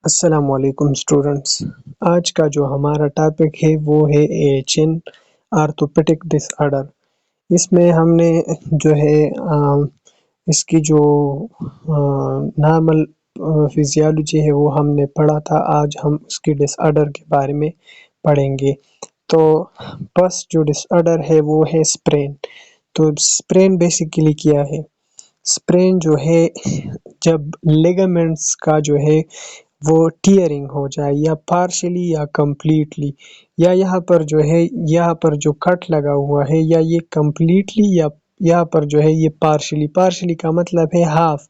السلام علیکم اسٹوڈنٹس، آج کا جو ہمارا ٹاپک ہے وہ ہے چین آرتھوپیڈک ڈس آرڈر۔ اس میں ہم نے جو ہے اس کی جو نارمل فزیالوجی ہے وہ ہم نے پڑھا تھا۔ آج ہم اس کی ڈس آرڈر کے بارے میں پڑھیں گے۔ تو فرسٹ جو ڈس آرڈر ہے وہ ہے اسپرین۔ تو اسپرین بیسیکلی کیا ہے؟ اسپرین جو ہے جب لیگامنٹس کا جو ہے وہ ٹیئرنگ ہو جائے، یا پارشلی یا کمپلیٹلی، یا یہاں پر جو ہے یہاں پر جو کٹ لگا ہوا ہے، یا یہ کمپلیٹلی یا یہاں پر جو ہے یہ پارشلی کا مطلب ہے ہاف۔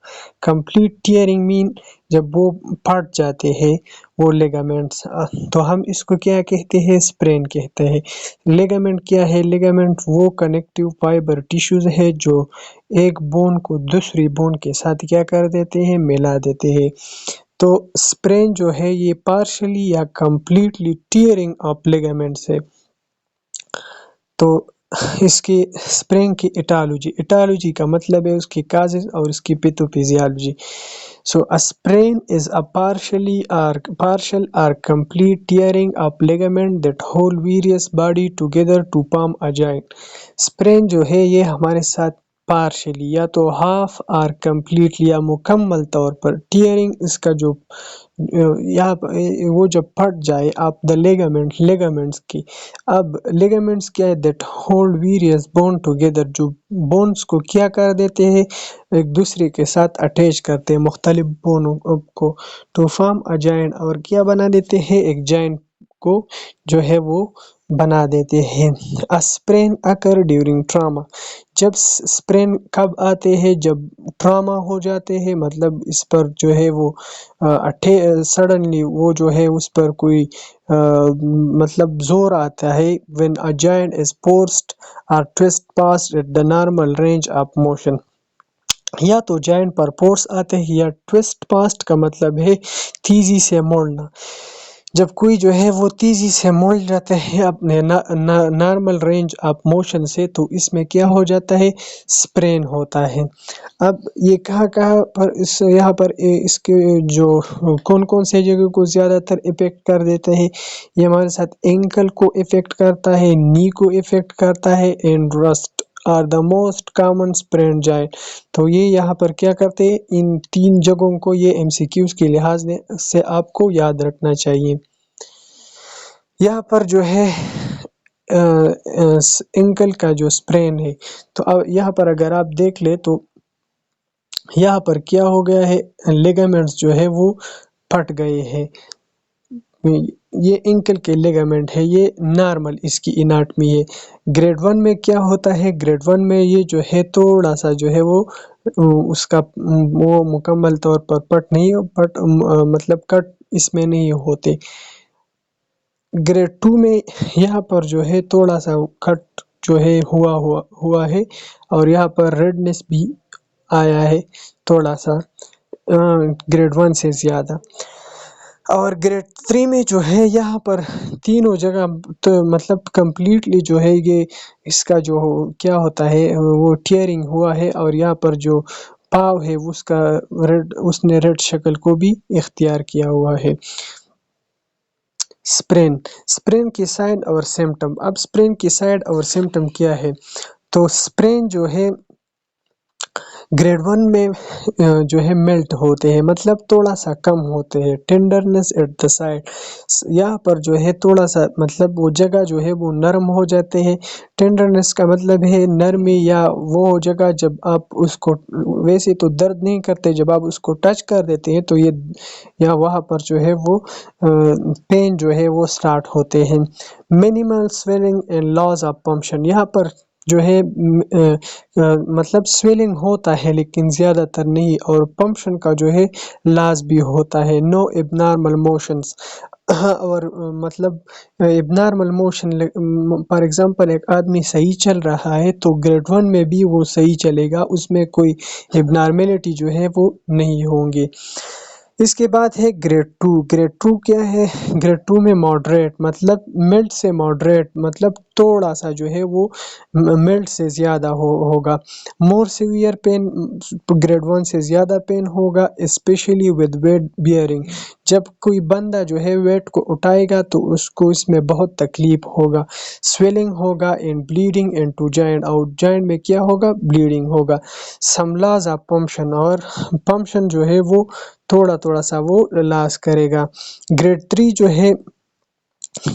کمپلیٹ ٹیئرنگ مین جب وہ پھٹ جاتے ہیں وہ لیگامنٹس، تو ہم اس کو کیا کہتے ہیں؟ اسپرین کہتے ہیں۔ لیگامنٹ کیا ہے؟ لیگامنٹ وہ کنیکٹیو فائبر ٹیشوز ہے جو ایک بون کو دوسری بون کے ساتھ کیا کر دیتے ہیں؟ ملا دیتے ہیں۔ تو اسپرین جو ہے یہ پارشلی یا کمپلیٹلی ٹیئرنگ آف لیگامنٹس ہے۔ تو اس کی اسپرین کی ایٹالوجی کا مطلب ہے اس کی کازز اور اس کی پیتھوفیزیالوجی۔ So a sprain is a partial or complete tearing of ligament that hold various body together to form a joint۔ sprain جو ہے یہ ہمارے ساتھ پارشلی یا تو ہاف اور کمپلیٹلی یا مکمل طور پر ٹیئرنگ، اس کا جو یہاں وہ جب پھٹ جائے آپ دا لیگامنٹس کی۔ اب لیگامنٹس کیا ہے؟ That hold various bone together, جو بونز کو کیا کر دیتے ہیں؟ ایک دوسرے کے ساتھ اٹیچ کرتے ہیں مختلف بونوں کو، ٹو فارم اے جوائنٹ، اور کیا بنا دیتے ہیں؟ ایک جوائنٹ کو جو ہے وہ بنا دیتے ہیں۔ اسپرین اکر ڈیورنگ ٹراما۔ جب اسپرین کب آتے ہیں؟ جب ٹراما ہو جاتے ہیں، مطلب اس پر جو ہے وہ سڈنلی وہ جو ہے اس پر کوئی مطلب زور آتا ہے۔ when a joint is forced or twist past the normal range of motion، یا تو جوائنٹ پر فورس آتے ہیں، یا ٹویسٹ پاسٹ کا مطلب ہے تیزی سے موڑنا۔ جب کوئی جو ہے وہ تیزی سے موڑ جاتا ہے اپنے نارمل رینج آف موشن سے، تو اس میں کیا ہو جاتا ہے؟ اسپرین ہوتا ہے۔ اب یہ کہاں پر یہاں پر اس کے جو کون سے جگہ کو زیادہ تر افیکٹ کر دیتے ہیں؟ یہ ہمارے ساتھ اینکل کو افیکٹ کرتا ہے، نی کو افیکٹ کرتا ہے، and wrist are the most common sprain joint. تو یہ یہاں پر کیا کرتے ہیں؟ ان تین جگہوں کو یہ MCQs کے لحاظ سے آپ کو یاد رکھنا چاہیے۔ یہاں پر جو ہے اینکل کا جو اسپرین ہے، تو یہاں پر اگر آپ دیکھ لیں تو یہاں پر کیا ہو گیا ہے؟ لیگامنٹس جو ہے وہ پھٹ گئے ہیں۔ یہ اینکل کے لیگامنٹ ہے، یہ نارمل اس کی اناٹمی ہے۔ گریڈ 1 میں کیا ہوتا ہے؟ گریڈ 1 میں یہ جو ہے تھوڑا سا جو ہے وہ اس کا وہ مکمل طور پر مطلب کٹ اس میں نہیں ہوتے۔ گریڈ 2 میں یہاں پر جو ہے تھوڑا سا کٹ جو ہے ہوا ہے، اور یہاں پر ریڈنس بھی آیا ہے تھوڑا سا گریڈ 1 سے زیادہ۔ اور گریڈ 3 میں جو ہے یہاں پر تینوں جگہ تو مطلب کمپلیٹلی جو ہے یہ اس کا جو کیا ہوتا ہے وہ ٹیئرنگ ہوا ہے، اور یہاں پر جو پاؤ ہے اس نے ریڈ شکل کو بھی اختیار کیا ہوا ہے۔ اسپرین کی سائن اور سمٹم۔ اب اسپرین کی سائن اور سمٹم کیا ہے؟ تو اسپرین جو ہے گریڈ 1 میں جو ہے میلٹ ہوتے ہیں، مطلب تھوڑا سا کم ہوتے ہیں۔ ٹینڈرنس ایٹ دا سائڈ، یہاں پر جو ہے تھوڑا سا مطلب وہ جگہ جو ہے وہ نرم ہو جاتے ہیں۔ ٹینڈرنس کا مطلب ہے نرمی، یا وہ جگہ جب آپ اس کو ویسے تو درد نہیں کرتے، جب آپ اس کو ٹچ کر دیتے ہیں تو یہ یا وہاں پر جو ہے وہ پین جو ہے وہ سٹارٹ ہوتے ہیں۔ Minimal swelling and loss of function, یہاں پر جو ہے مطلب سویلنگ ہوتا ہے لیکن زیادہ تر نہیں، اور فنکشن کا جو ہے لاس بھی ہوتا ہے۔ نو ابنارمل موشنز، اور مطلب ابنارمل موشن فار ایگزامپل ایک آدمی صحیح چل رہا ہے تو گریڈ 1 میں بھی وہ صحیح چلے گا، اس میں کوئی ابنارمیلٹی جو ہے وہ نہیں ہوں گے۔ اس کے بعد ہے گریڈ 2۔ گریڈ 2 کیا ہے؟ گریڈ 2 میں ماڈریٹ، مطلب ملڈ سے ماڈریٹ، مطلب تھوڑا سا جو ہے وہ ملڈ سے زیادہ ہوگا۔ مور سیویئر پین، گریڈ 1 سے زیادہ پین ہوگا، اسپیشلی ود ویٹ بیئرنگ، جب کوئی بندہ جو ہے ویٹ کو اٹھائے گا تو اس کو اس میں بہت تکلیف ہوگا، سویلنگ ہوگا اینڈ بلیڈنگ انٹو جوائنٹ، اور جوائنٹ میں کیا ہوگا، بلیڈنگ ہوگا. سم لاز آف پمپشن، اور پمپشن جو ہے وہ تھوڑا تھوڑا سا وہ لاس کرے گا. گریڈ 3 جو ہے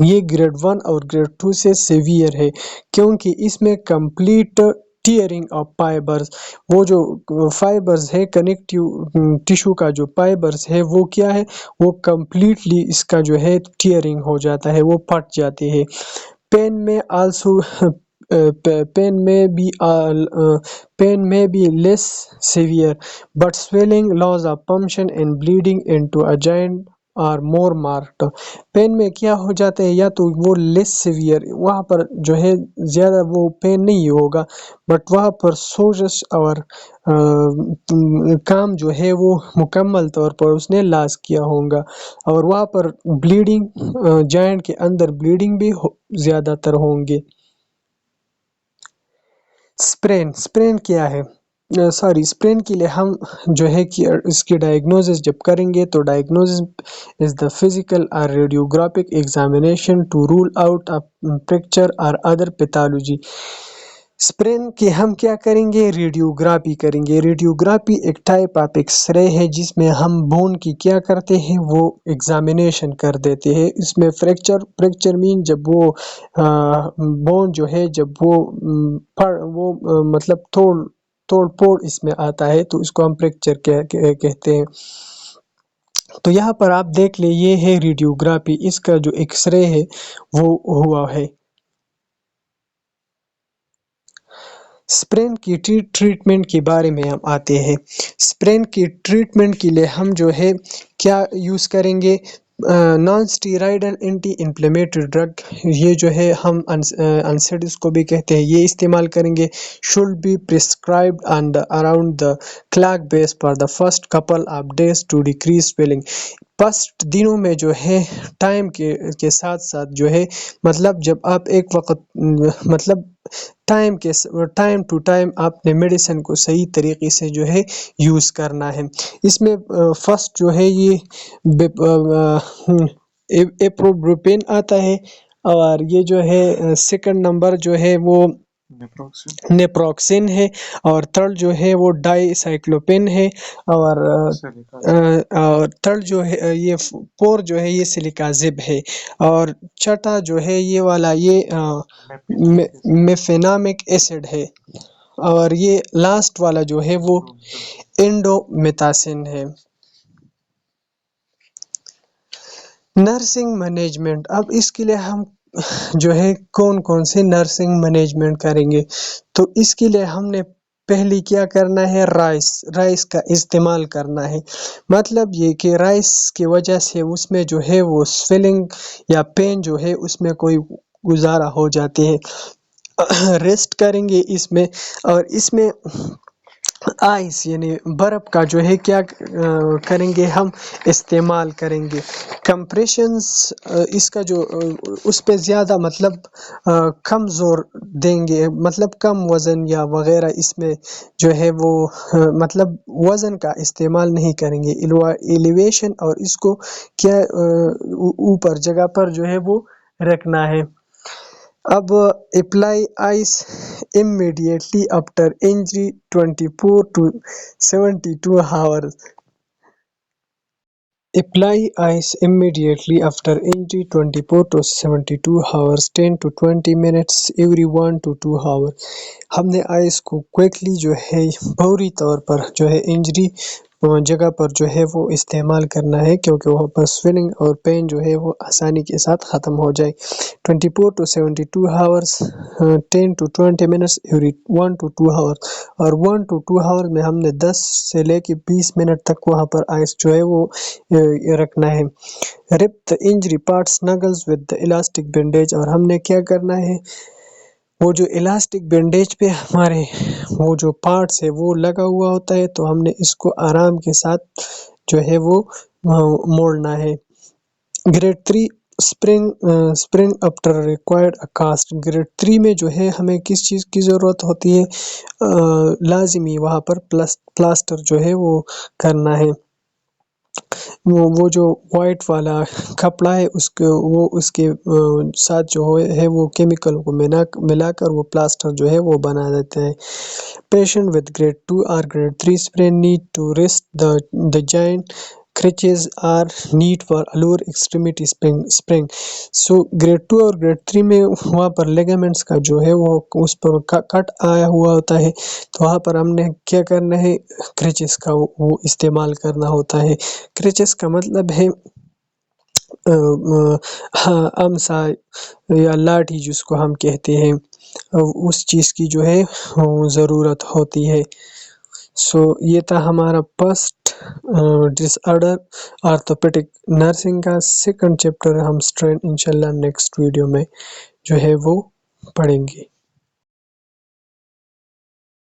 یہ گریڈ 1 اور گریڈ 2 سے سیویئر ہے، کیونکہ اس میں کمپلیٹ ٹیئرنگ آف فائبرز، وہ جو فائبرز ہے کنیکٹیو ٹیشو کا جو فائبرز ہے وہ کیا ہے، وہ کمپلیٹلی اس کا جو ہے ٹیئرنگ ہو جاتا ہے، وہ پھٹ جاتے ہیں. پین میں also pain may be less severe, but swelling, loss of function and bleeding into a joint are more marked. Pain میں کیا ہو جاتا ہے، یا تو وہ لیس سیویئر، وہاں پر جو ہے زیادہ وہ پین نہیں ہوگا، بٹ وہاں پر سوجس اور کام جو ہے وہ مکمل طور پر اس نے لاس کیا ہوگا، اور وہاں پر بلیڈنگ جوائنٹ کے اندر بلیڈنگ بھی زیادہ تر ہوں گے. اسپرین کیا ہے، اسپرین کے لیے ہم جو ہے کہ اس کی ڈائگنوزس جب کریں گے تو ڈائگنوزس از دا فزیکل اور radiographic examination to rule out fracture اور ادر پیتھولوجی. اسپرین کے ہم کیا کریں گے، ریڈیوگرافی کریں گے. ریڈیوگرافی ایک ٹائپ آف ایکس رے ہے جس میں ہم بون کی کیا کرتے ہیں، وہ ایگزامینیشن کر دیتے ہیں. اس میں فریکچر مین جب وہ بون جو ہے جب وہ مطلب توڑ پھوڑ اس میں آتا ہے تو اس کو ہم فریکچر کہتے ہیں. تو یہاں پر آپ دیکھ لیں، یہ ہے ریڈیوگرافی، اس کا جو ایکس رے ہے وہ ہوا ہے. اسپرین کی ٹریٹمنٹ کے بارے میں ہم آتے ہیں. اسپرین کی ٹریٹمنٹ کے لیے ہم جو ہے کیا یوز کریں گے، نان اسٹیرائڈل اینٹی انفلیمیٹری ڈرگ، یہ جو ہے ہم انسیڈس کو بھی کہتے ہیں، یہ استعمال کریں گے. Should be prescribed on the around the clock basis for the first couple of days to decrease swelling. First دنوں میں جو ہے ٹائم کے ساتھ ساتھ جو ہے، مطلب جب آپ ایک وقت مطلب ٹائم ٹو ٹائم آپ نے میڈیسن کو صحیح طریقے سے جو ہے یوز کرنا ہے. اس میں فرسٹ جو ہے یہ ایپروبروپین آتا ہے، اور یہ جو ہے سیکنڈ نمبر جو ہے وہ نیپروکسین ہے، اور تھرڈ جو ہے وہ ڈائی سائکلوپین ہے، اور تھرڈ جو ہے یہ فور جو ہے یہ سلیکازب ہے، اور چھٹا جو ہے یہ والا یہ میفینامک ایسڈ ہے، اور یہ لاسٹ والا جو ہے وہ انڈومیتاسن ہے. نرسنگ مینجمنٹ، اب اس کے لیے ہم جو ہے کون سے نرسنگ مینجمنٹ کریں گے، تو اس کے لیے ہم نے پہلی کیا کرنا ہے، رائس کا استعمال کرنا ہے. مطلب یہ کہ رائس کی وجہ سے اس میں جو ہے وہ سویلنگ یا پین جو ہے اس میں کوئی گزارا ہو جاتے ہیں. ریسٹ کریں گے اس میں، اور اس میں آئس یعنی برف کا جو ہے کیا کریں گے، ہم استعمال کریں گے. کمپریشنز اس کا جو اس پہ زیادہ مطلب کم زور دیں گے، مطلب کم وزن یا وغیرہ اس میں جو ہے وہ مطلب وزن کا استعمال نہیں کریں گے. ایلیویشن، اور اس کو کیا اوپر جگہ پر جو ہے وہ رکھنا ہے. اب apply ice immediately after injury 24 to 72 hours. Apply ice immediately after injury 24 to 72 hours 10 to 20 minutes every 1 to 2 hours. ہم نے آئس کو کوئکلی جو ہے فوری طور پر جو ہے انجری جگہ پر جو ہے وہ استعمال کرنا ہے، کیونکہ وہاں پر سویلنگ اور پین جو ہے وہ آسانی کے ساتھ ختم ہو جائے. 24 to 72 hours 10 to 20 minutes every 1 to 2 hours، اور 1 to 2 hours میں ہم نے 10 سے لے کے 20 منٹ تک وہاں پر آئس جو ہے وہ رکھنا ہے. رپ the injury part snuggles with the elastic bandage، اور ہم نے کیا کرنا ہے، وہ جو الاسٹک بینڈیج پہ ہمارے وہ جو پارٹس ہے وہ لگا ہوا ہوتا ہے، تو ہم نے اس کو آرام کے ساتھ جو ہے وہ موڑنا ہے. Grade 3 sprain after required cast. Grade 3 میں جو ہے ہمیں کس چیز کی ضرورت ہوتی ہے، لازمی وہاں پر پلاسٹر جو ہے وہ کرنا ہے. وہ جو وائٹ والا کپڑا ہے اس کے ساتھ جو ہے وہ کیمیکل کو ملا کر وہ پلاسٹر جو ہے وہ بنا دیتے ہیں. Patient with grade 2 or grade 3 sprain need to rest the giant crutches are need for lower extremity spring. So grade 2 اور grade 3 میں وہاں پر لیگامنٹس کا جو ہے وہ اس پر کٹ آیا ہوا ہوتا ہے، تو وہاں پر ہم نے کیا کرنا ہے، کرچز کا وہ استعمال کرنا ہوتا ہے. کرچز کا مطلب ہے امسا یا لاٹھی جس کو ہم کہتے ہیں، اس چیز کی جو ہے ضرورت ہوتی ہے. سو یہ تھا ہمارا فرسٹ ڈس آرڈر آرتھوپیڈک نرسنگ کا. سیکنڈ چیپٹر ہم انشاءاللہ نیکسٹ ویڈیو میں جو ہے وہ پڑھیں گے.